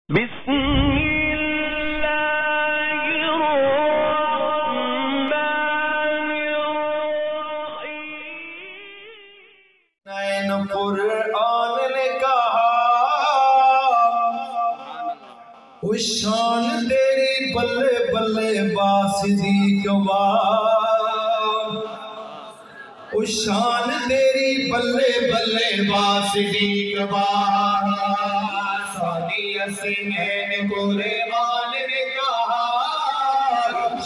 بسم اللہ الرحمن الرحیم۔ قرآن نے کہا وہ شان تیری بلے بلے باسدی گواہ، وہ شان تیری بلے بلے باسدی گواہ۔ سینین قرآن نے کہا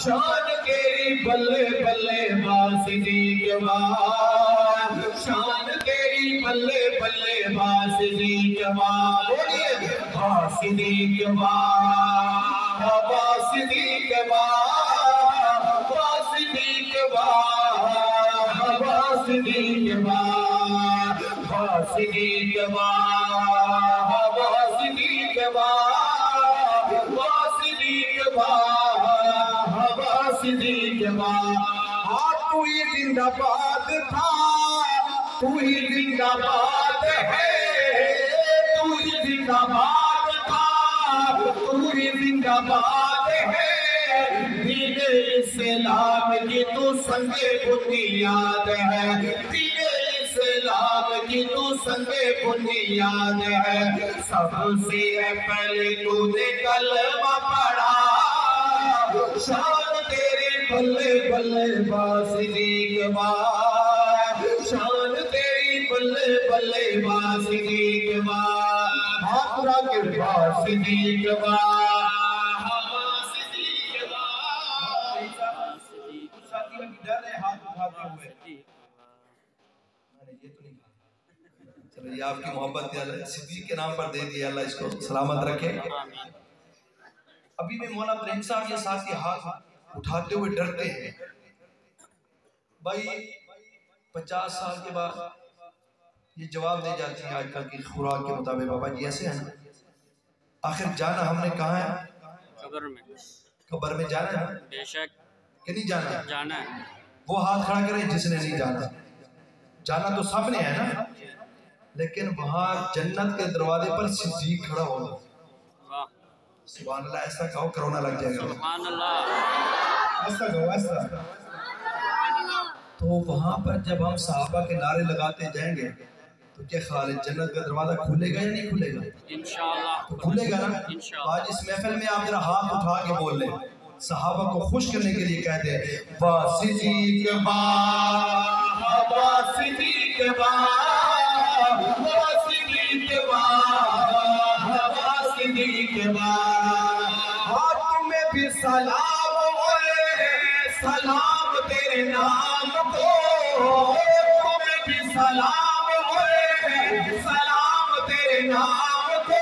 شان تیری بلے بلے باسدی گواہ، شان تیری بلے بلے باسدی گواہ۔ بولیے باسدی گواہ، باسدی گواہ، باسدی گواہ، باسدی گواہ، باسدی گواہ، باسدی گواہ، باسدی گواہ، باسدی گواہ۔ تو ہی زندہ باد تھا، تو ہی زندہ باد ہے، تو ہی زندہ باد تھا، تو ہی زندہ باد ہے۔ دین اسلام کی تو سنگ بنیاد ہے، دین اسلام کی تو سنگ بنیاد ہے۔ سب سے پہلے تو نے کلمہ پڑھا، شان تیرے بلے بلے باسدی گواہ، شان تیری بلے بلے باسدی گواہ۔ ہاتھ اٹھا کے باسدی گواہ، باسدی گواہ۔ ساتھیوں کی ڈر ہے ہاتھ اٹھاتے ہوئے، یہ تو نہیں کہا۔ چلو یہ آپ کی محبت ہے، صدیق کے نام پر دے دیا، اللہ اس کو سلامت رکھے۔ ابھی میں مولانا پریم صاحب یہ ساتھی ہاتھ اٹھاتے ہوئے ڈرتے ہیں بھائی 50 سال کے بعد یہ جواب دے جاتی ہیں آج کل کی خوراک کے مطابق، بابا جی ایسے ہیں نا، آخر جانا ہم نے کہاں ہے؟ قبر میں۔ قبر میں جانا ہے بے شک کہ نہیں جانا؟ جانا ہے۔ وہ ہاتھ کھڑا کریں جس نے نہیں جانا۔ جانا تو سب نے ہے نا، لیکن وہاں جنت کے دروازے پر صدیق کھڑا ہوگا۔ سبحان اللہ، ایسا کہو کرونا لگ جائے گا۔ سبحان اللہ، ایسا کہو، ایسا۔ تو وہاں پر جب ہم صحابہ کے نعرے لگاتے جائیں گے تو کیا خیال ہے جنت کا دروازہ کھلے گا یا نہیں کھلے گا؟ انشاءاللہ تو کھلے گا نا۔ آج اس محفل میں آپ ذرا ہاتھ اٹھا کے بول لیں، صحابہ کو خوش کرنے کے لیے کہہ دیں باسدی گواہ، باسدی گواہ، باسدی گواہ، باسدی گواہ۔ ہاتھ میں بھی سلام ہوئے، سلام تیرے نام کو، تمہیں بھی سلام ہوئے، سلام تیرے نام کو۔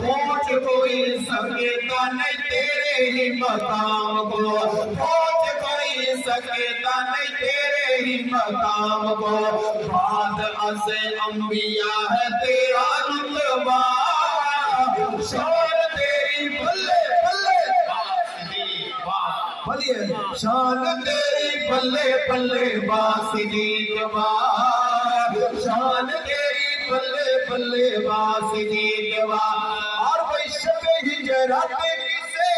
پہنچ کوئی سکتا نہیں تیرے ہی مقام کو، پہنچ کوئی سکتا نہیں تیرے ہی مقام کو۔ بعد از انبیاء ہے تیرا رتبہ، شان تیری بلے بلے باسدی گواہ۔ بولیے شان تیری بلے بلے باسدی گواہ، شان تیری بلے بلے باسدی گواہ۔ اور وہ شب ہجرت سے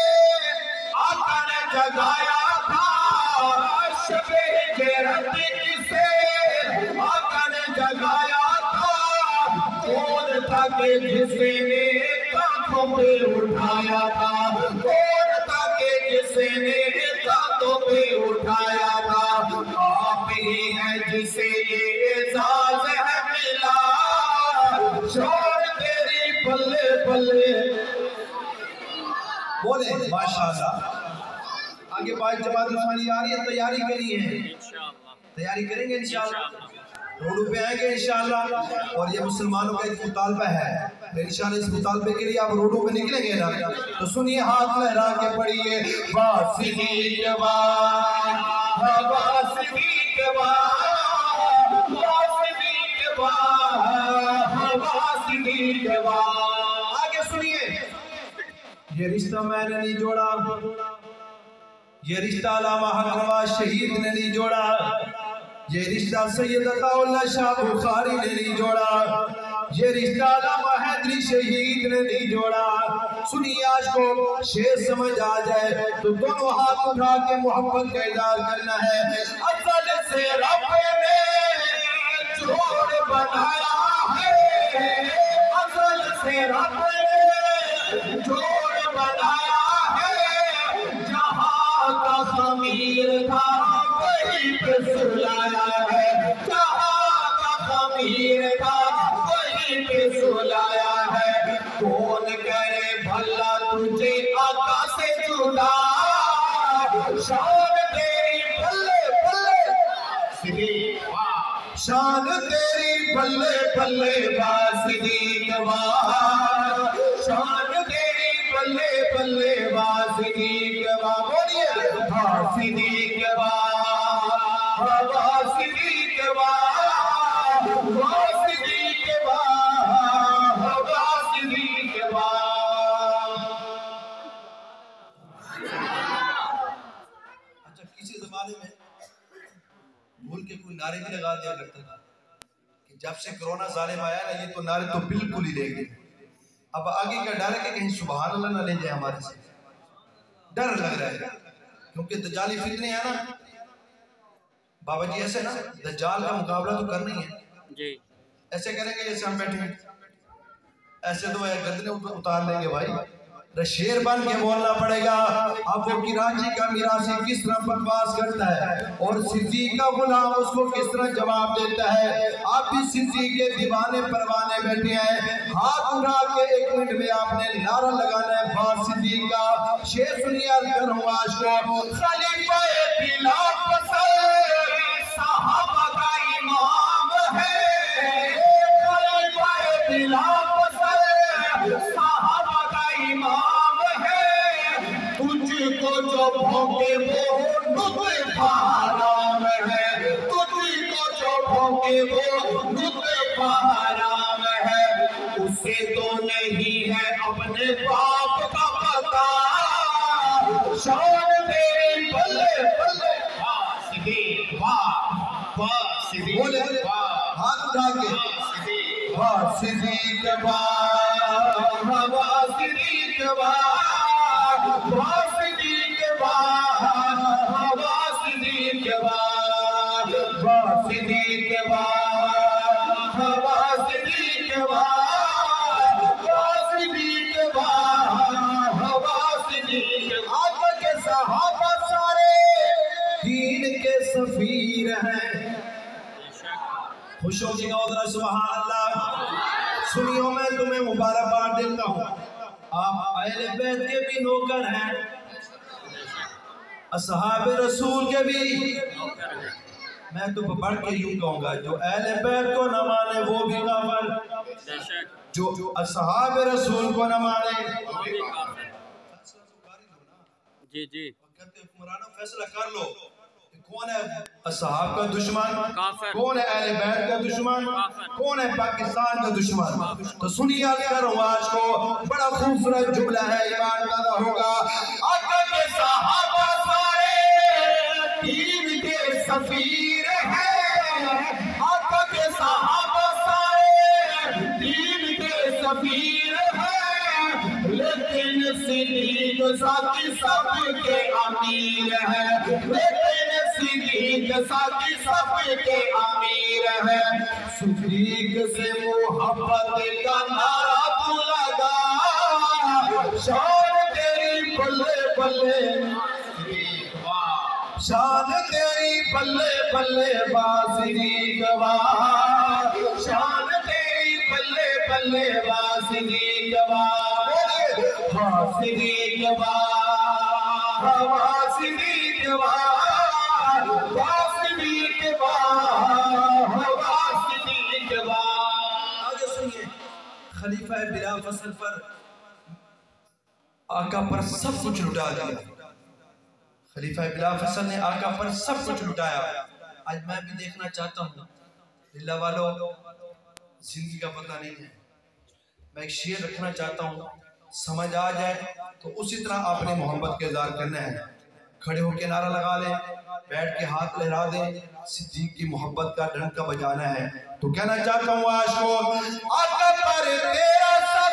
آقا نے جگایا تھا، شب ہجرت سے آقا نے جگایا تھا۔ کون تھا کہ جسے نے کانٹوں پہ اٹھایا تھا، کون تھا کہ جسے نے کانٹوں پہ اٹھایا تھا؟ آپ ہی ہیں جسے یہ اعزاز ہے ملا، شان تیری بلے بلے۔ بولے ماشاءاللہ۔ آگے پاس جماعت عثمانی آ رہی ہے، تیاری کرنی ہے، تیاری کریں گے انشاءاللہ، روڈوں پہ آئیں گے انشاءاللہ۔ اور یہ مسلمانوں کا ایک مطالبہ ہے، انشاءاللہ اس مطالبے کے لیے آپ روڈوں پہ نکلیں گے نا، تو سنیے ہاتھ لہرا کے پڑھیے باسدی گواہ، باسدی گواہ، باسدی گواہ، باسدی گواہ۔ آگے سنیے، یہ رشتہ میں نے نہیں جوڑا، یہ رشتہ علامہ حق نواز شہید نے نہیں جوڑا، یہ رشتہ سید عطا اللہ شاہ بخاری نے نہیں جوڑا، یہ رشتہ علامہ مدنی شہید نے نہیں جوڑا. سنیے آج کو شیر سمجھ آ جائے تو دونوں ہاتھ اٹھا کے محبت کا اظہار کرنا ہے. ازل سے رب نے جوڑ بنایا ہے, ازل سے رب نے جوڑ بنایا ہے, جہاں کا خمیر تھا وہیں پہ سلایا ہے, جہاں کا خمیر تھا وہیں پہ سلایا ہے. کون کرے بھلا تجھے آقا سے جدا, شان تیری بلے بلے صدیق واہ, شان تیری بلے بلے با صدیق واہ, شان تیری بلے بلے با صدیق واہ. بولیے با صدیق واہ, با صدیق واہ, با صدیق واہ, با صدیق واہ. اچھا کسی زمانے میں بھول کے کوئی نعرے بھی لگا دیا کرتا تھا کہ جب سے کرونا ظالم آیا نا یہ تو نعرے تو بالکل ہی رہ گئے. اب آگے کا ڈر ہے کہ کہیں سبحان اللہ نہ لے جائے ہمارے سے, ڈر لگ رہا ہے کیونکہ دجالی فتنے ہیں نا بابا جی. ایسے نا دجال کا مقابلہ تو کرنا ہی ہے جی, ایسے کریں گے جیسے ہم بیٹھے ہیں, ایسے تو گردنے اتار لیں گے بھائی. شیر بن کے بولنا پڑے گا. اب وہ کراچی کا میراثی کس طرح بکواس کرتا ہے اور صدیق کا غلام اس کو کس طرح جواب دیتا ہے. آپ بھی صدیق کے دیوانے پروانے بیٹھے ہیں, ہاتھ اٹھا کے 1 منٹ میں آپ نے نعرہ لگانا ہے با صدیق کا. شیر سنیے عرض کروں آج کو, خلیفہ بلا فصل صحابہ کا امام ہے, خلیفہ بلا فصل صحابہ کا امام ہے, تجھ کو جو بھونکے وہ لطف حرام ہے, تجھ کو جو بھونکے وہ لطف حرام ہے. اسے تو نہیں ہے اپنے باپ کا پتا, شان تیری بلے بلے با صدیق واہ, با صدیق واہ, ہاتھ اٹھا کے با صدیق واہ, با صدیق واہ, با صدیق واہ, با صدیق واہ, با صدیق واہ, با صدیق واہ, با صدیق واہ, با صدیق. آقا کے صحابہ سارے دین کے سفیر ہیں. خوش ہو گیا ادھر سبحان اللہ. سنیو میں تمہیں مبارکباد دیتا ہوں, آپ اہل بیت کے بھی نوکر ہیں, اصحاب رسول کے بھی. میں تو بڑھ کے یوں کہوں گا جو اہل بیت کو نہ مانے وہ بھی کافر, جو اصحاب رسول کو نہ مانے وہ بھی کافر. جی جی حکمرانوں فیصلہ کر لو کون ہے اصحاب کا دشمن, کون ہے اہل بیت کا دشمن, کون ہے پاکستان کا دشمن. تو سنیے عرض کروں آج کو, بڑا خوبصورت جملہ ہے, ایمان پیدا ہوگا. آقا کے صحابہ سارے دین کے سفیر ہیں, آقا کے صحابہ سارے دین کے سفیر ہیں, لیکن صدیق ساتھی سب کے امیر ہے, لیکن صدیق ساتھی سب کے امیر ہے. صدیق سے محبت کا نعرہ تو لگا, شان تیری بلے بلے صدیق واہ, شان تیری بلے بلے با صدیق واہ, شان تیری بلے بلے با صدیق واہ. با صدیق واہ, با صدیق واہ, با صدیق واہ, با صدیق واہ. آگے سنیے, خلیفہ بلا فصل پر آقا پر سب کچھ لٹا دیا. خلیفہ بلا فصل نے آقا پر سب کچھ لٹایا. آج میں بھی دیکھنا چاہتا ہوں, اللہ والو زندگی کا پتہ نہیں ہے, میں ایک شعر رکھنا چاہتا ہوں, سمجھ آ جائے تو اسی طرح آپ نے محبت کا اظہار کرنا ہے. کھڑے ہو کے نعرہ لگا لیں, بیٹھ کے ہاتھ لہرا دیں, صدیق کی محبت کا ڈنکا بجانا ہے. تو کہنا چاہتا ہوں آج کو, آقا پر تیرا